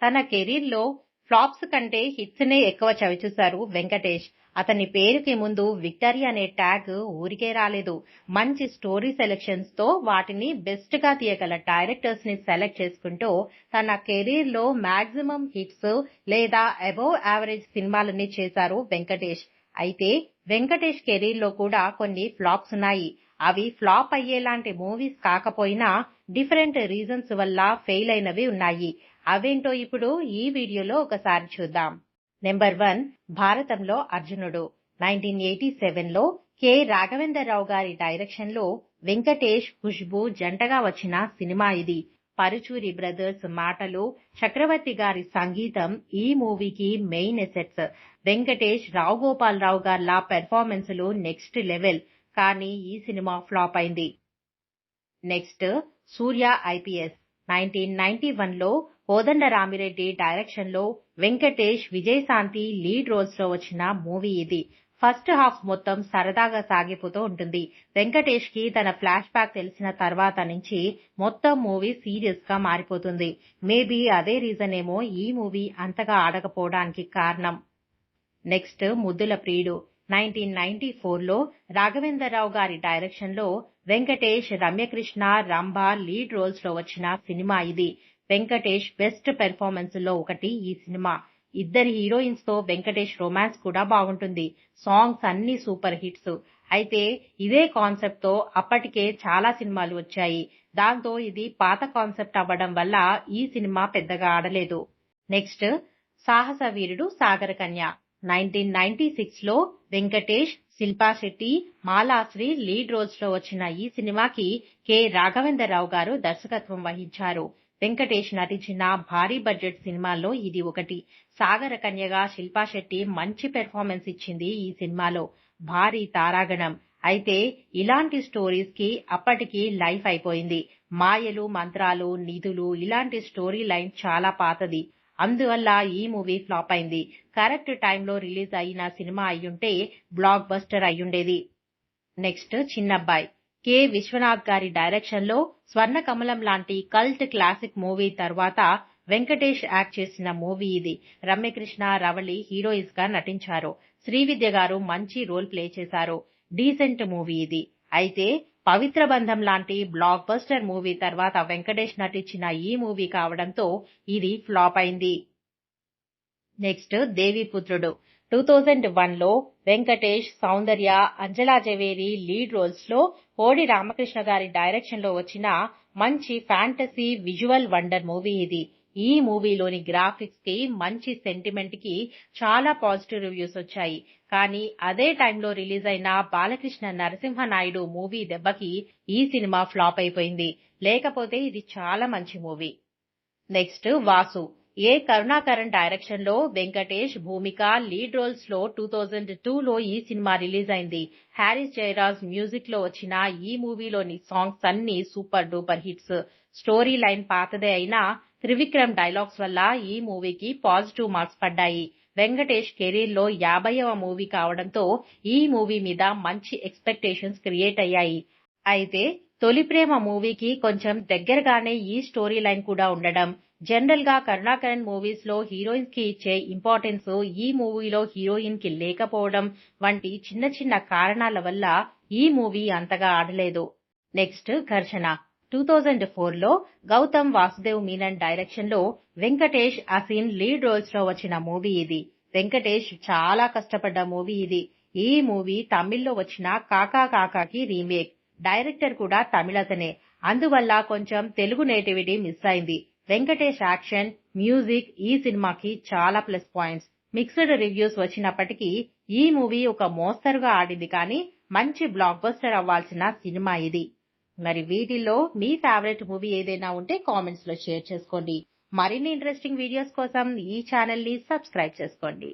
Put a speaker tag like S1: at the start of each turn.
S1: తన కెరీర్లో ఫ్లాప్స్ కంటే హిట్స్ నే ఎక్కువ చవిచూశారు వెంకటేష్. అతని పేరుకి ముందు విక్టరీ అనే ట్యాగ్ ఊరికే రాలేదు. మంచి స్టోరీ సెలెక్షన్స్ తో వాటిని బెస్ట్ గా తీయగల డైరెక్టర్స్ ని సెలెక్ట్ చేసుకుంటూ తన కెరీర్ లో మాక్సిమం హిట్స్ లేదా అబోవ్ యావరేజ్ సినిమాలని చేశారు వెంకటేష్. అయితే వెంకటేష్ కెరీర్ లో కూడా కొన్ని ఫ్లాప్స్ ఉన్నాయి. అవి ఫ్లాప్ అయ్యేలాంటి మూవీస్ కాకపోయినా డిఫరెంట్ రీజన్స్ వల్ల ఫెయిల్ అయినవి ఉన్నాయి. అవేంటో ఇప్పుడు ఈ వీడియోలో ఒకసారి చూద్దాం. నెంబర్ 1, భారతంలో అర్జునుడు. 1987లో కె రాఘవేంద్రరావు గారి డైరెక్షన్ లో వెంకటేష్, ఖుష్బూ జంటగా వచ్చిన సినిమా ఇది. పరుచూరి బ్రదర్స్ మాటలు, చక్రవర్తి గారి సంగీతం ఈ మూవీకి మెయిన్ ఎసెట్స్. వెంకటేష్, రావు గోపాలరావు గార్ల పెర్ఫార్మెన్స్లు నెక్స్ట్ లెవెల్. కానీ ఈ సినిమా ఫ్లాప్ అయింది. నెక్స్ట్, సూర్య ఐపీఎస్. 1991లో కోదండరామిరెడ్డి డైరెక్షన్ లో వెంకటేష్, విజయశాంతి లీడ్ రోల్స్ లో వచ్చిన మూవీ ఇది. ఫస్ట్ హాఫ్ మొత్తం సరదాగా సాగిపోతూ ఉంటుంది. వెంకటేష్ కి తన ఫ్లాష్ బ్యాక్ తెలిసిన తర్వాత నుంచి మొత్తం మూవీ సీరియస్ గా మారిపోతుంది. మేబీ అదే రీజన్ ఏమో ఈ మూవీ అంతగా ఆడకపోవడానికి కారణం. నెక్స్ట్, ముద్దుల ప్రియుడు. 1994లో రాఘవేంద్రరావు గారి డైరెక్షన్ లో వెంకటేష్, రమ్యకృష్ణ, రంభ లీడ్ రోల్స్ లో వచ్చిన సినిమా ఇది. వెంకటేష్ బెస్ట్ పెర్ఫార్మెన్స్ లో ఒకటి ఈ సినిమా. ఇద్దరి హీరోయిన్స్ తో వెంకటేష్ రొమాన్స్ కూడా బాగుంటుంది. సాంగ్స్ అన్ని సూపర్ హిట్స్. అయితే ఇదే కాన్సెప్ట్ తో అప్పటికే చాలా సినిమాలు వచ్చాయి. దాంతో ఇది పాత కాన్సెప్ట్ అవ్వడం వల్ల ఈ సినిమా పెద్దగా ఆడలేదు. నెక్స్ట్, సాహస వీరుడు సాగరకన్య. 1996లో వెంకటేష్, శిల్పా శెట్టి, మాలాశ్రీ లీడ్ రోల్స్ లో వచ్చిన ఈ సినిమాకి కె రాఘవేంద్రరావు గారు దర్శకత్వం వహించారు. వెంకటేష్ నటించిన భారీ బడ్జెట్ సినిమాల్లో ఇది ఒకటి. సాగరకన్యగా శిల్పా శెట్టి మంచి పెర్ఫార్మెన్స్ ఇచ్చింది ఈ సినిమాలో. భారీ తారాగణం. అయితే ఇలాంటి స్టోరీస్ కి అప్పటికి లైఫ్ అయిపోయింది. మాయలు, మంత్రాలు, నిధులు ఇలాంటి స్టోరీ లైన్ చాలా పాతది. అందువల్ల ఈ మూవీ ఫ్లాప్ అయింది. కరెక్ట్ టైంలో రిలీజ్ అయిన సినిమా అయ్యుంటే బ్లాక్ బస్టర్ అయ్యుండేది. నెక్స్ట్, చిన్నబ్బాయి. కె విశ్వనాథ్ గారి డైరెక్షన్ లో స్వర్ణ కమలం లాంటి కల్ట్ క్లాసిక్ మూవీ తర్వాత వెంకటేష్ యాక్ట్ చేసిన మూవీ ఇది. రమ్యకృష్ణ, రవళి హీరోయిన్స్ గా నటించారు. శ్రీవిద్య గారు మంచి రోల్ ప్లే చేశారు. డీసెంట్ మూవీ ఇది. అయితే పవిత్ర బంధం లాంటి బ్లాక్ బస్టర్ మూవీ తర్వాత వెంకటేష్ నటించిన ఈ మూవీ కావడంతో ఇది ఫ్లాప్ అయింది. నెక్స్ట్, దేవీపుత్రుడు. 2001లో వెంకటేష్, సౌందర్య, అంజలా జవేరి లీడ్ రోల్స్ లో కోడి రామకృష్ణ గారి డైరెక్షన్ లో వచ్చిన మంచి ఫ్యాంటసీ విజువల్ వండర్ మూవీ ఇది. ఈ మూవీలోని గ్రాఫిక్స్ కి, మంచి సెంటిమెంట్ కి చాలా పాజిటివ్ రివ్యూస్ వచ్చాయి. కానీ అదే టైంలో రిలీజ్ అయిన బాలకృష్ణ నరసింహనాయుడు మూవీ దెబ్బకి ఈ సినిమా ఫ్లాప్ అయిపోయింది. లేకపోతే ఇది చాలా మంచి movie. Next, Vasu. A Karunakaran direction లో వెంకటేష్, భూమిక లీడ్ రోల్స్ లో 2002లో ఈ సినిమా రిలీజ్ అయింది. హారిస్ జయరాజ్ మ్యూజిక్ లో వచ్చిన ఈ మూవీలోని సాంగ్స్ అన్ని super duper hits. Story line పాతదే అయినా త్రివిక్రమ్ డైలాగ్స్ వల్ల ఈ మూవీకి పాజిటివ్ మార్క్స్ పడ్డాయి. వెంకటేష్ కెరీర్ లో 50వ మూవీ కావడంతో ఈ మూవీ మీద మంచి ఎక్స్పెక్టేషన్స్ క్రియేట్ అయ్యాయి. అయితే తొలి ప్రేమ మూవీకి కొంచెం దగ్గరగానే ఈ స్టోరీ లైన్ కూడా ఉండడం, జనరల్ గా కరుణాకరన్ మూవీస్ లో హీరోయిన్స్ కి ఇచ్చే ఇంపార్టెన్స్ ఈ మూవీలో హీరోయిన్ కి లేకపోవడం వంటి చిన్న చిన్న కారణాల వల్ల ఈ మూవీ అంతగా ఆడలేదు. నెక్స్ట్, ఘర్షణ. 2004లో గౌతమ్ వాసుదేవ్ మీనన్ డైరెక్షన్ లో వెంకటేష్, అసిన్ లీడ్ రోల్స్ లో వచ్చిన మూవీ ఇది. వెంకటేష్ చాలా కష్టపడ్డ మూవీ ఇది. ఈ మూవీ తమిళ్లో వచ్చిన కాకా కాకాకి రీమేక్. డైరెక్టర్ కూడా తమిళతనే. అందువల్ల కొంచెం తెలుగు నేటివిటీ మిస్ అయింది. వెంకటేష్ యాక్షన్, మ్యూజిక్ ఈ సినిమాకి చాలా ప్లస్ పాయింట్స్. మిక్స్డ్ రివ్యూస్ వచ్చినప్పటికీ ఈ మూవీ ఒక మోస్తరుగా ఆడింది కానీ మంచి బ్లాక్ బస్టర్ అవ్వాల్సిన సినిమా ఇది. మరి వీటిల్లో మీ ఫేవరెట్ మూవీ ఏదైనా ఉంటే కామెంట్స్ లో షేర్ చేసుకోండి. మరిన్ని ఇంట్రెస్టింగ్ వీడియోస్ కోసం ఈ ఛానల్ ని సబ్స్క్రైబ్ చేసుకోండి.